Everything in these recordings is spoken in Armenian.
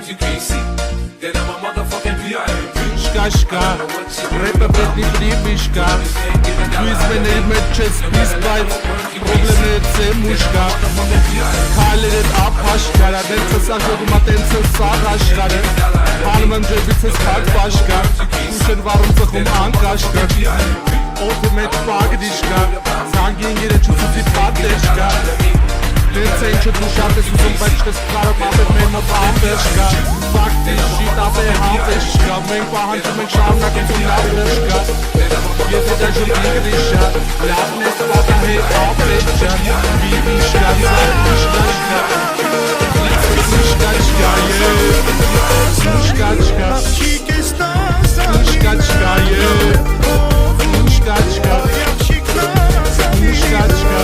you can't see that I'm a motherfucking VIP. Shka, rapper պետնի պրիվիշկա Դույզ մեների մեջ չես պիս բայց պրոբլեմները ծե մուշկա Քայլեր էտ ապ հաշկարա Դենց սասակ ոգումա տենց սաղ աշկարը Հանում եմ ջեբից ես պակ պաշկա Ուշ են վարում ծխում անկաշկա Օդը մեջ պակ դիշկա Զանգի ինգերը չուսուցի պատեշկա Դենց են չդ մուշատ ես ուզում բայց չես կարոք ապետ մեր մոտ ամպեշկա Վակտի շիտ ապե հապեշկա Մենք պահանջում ենք շարունակություն լավրշկա Եթե դա ժլի գրիշա Լավն ես պատահե ապեջան Բիվիշկա, զարմիշկաշկա Միշկաչկա, միշկաչկա Միշկաչկա, միշկաչկա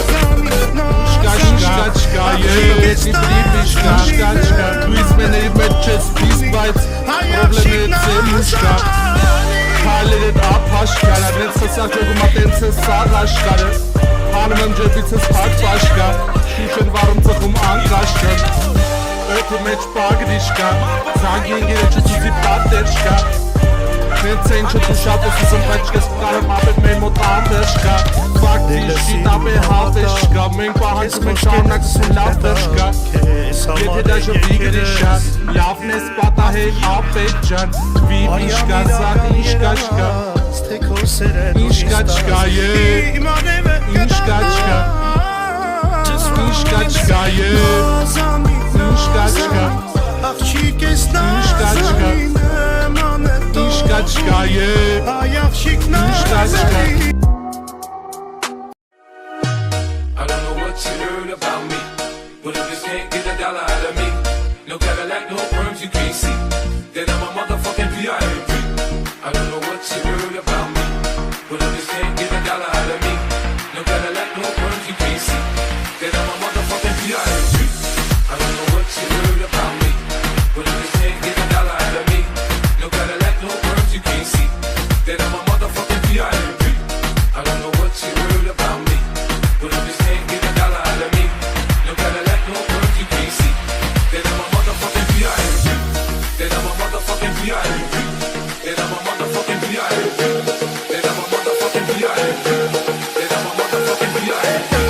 Միշկաչկա Պետնի պրիվիշկա Դույզ մեների մեջ չես պիս բայց պրոբլեմները ծե մուշկա Քայլեր էտ ապ հաշկարա Դենց սասակ ոգումա տենց սաղ աշկարը Հանում եմ ջեբից ես պակ պաշկա Շուշ են վարում ծխում անկաշկա Օդը մեջ պակ դիշկա Զանգի ինգերը չծուցի պատեշկա Դենց են չդ ուշատ ես ուզում բայց չես կարոք ապետ մեր մոտ ամպեշկա Վակտի շիտ ապե հապեշկա Մենք պահանջում ենք շարունակություն լավրշկա Եթե դա ժլի գրիշա Լավն ես պատահե ապեջան Բիվիշկա, զարմիշկաշկա Միշկաչկա, միշկաչկա Միշկաչկա, միշկաչկա Միշկաչկա Միշկաչկա, միշկաչկա I don't know what you heard about me, but if you can't get a dollar out of me, no Cadillac, no perms, you can't see that I'm a motherfucking VIP. I don't know what you heard about me, but if you can't get a dollar out of me, no Cadillac, no perms, you can't see that I'm a motherfucking VIP. I don't know what you heard about me, but if you can't get a dollar out of me, no Cadillac, no perms, you can't see that I'm a motherfucking VIP. I don't know what you heard about me, but if you can't get a dollar out of me, no Cadillac, no perms, you can't see that I'm a motherfucking VIP. That I'm a motherfucking VIP. That I'm a motherfucking VIP. That I'm a motherfucking VIP. That I'm a motherfucking VIP.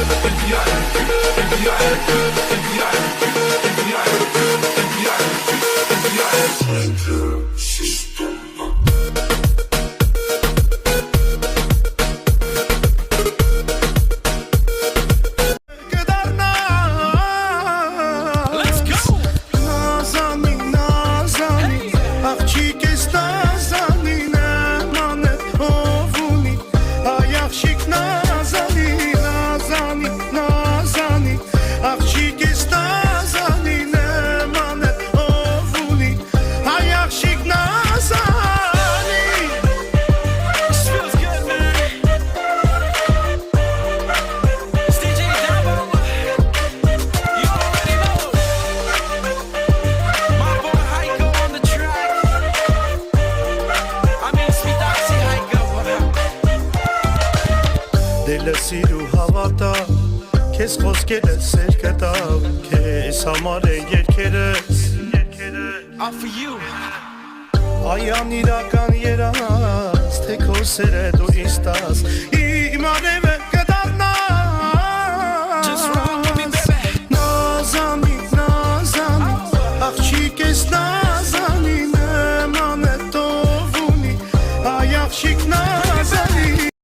Սիրու հավատա Քեզ խոսքերը սեր կտավ Քեզ համար են երկերս All for you Այան իրական երաս Թե քո սերը դու ինձ տաս Իմ արևը կդառնաս Just roll with me baby Նազանի, նազանի Աղջիկ ես նազանի Նման է տով ունի Այ աղջիկ նազանի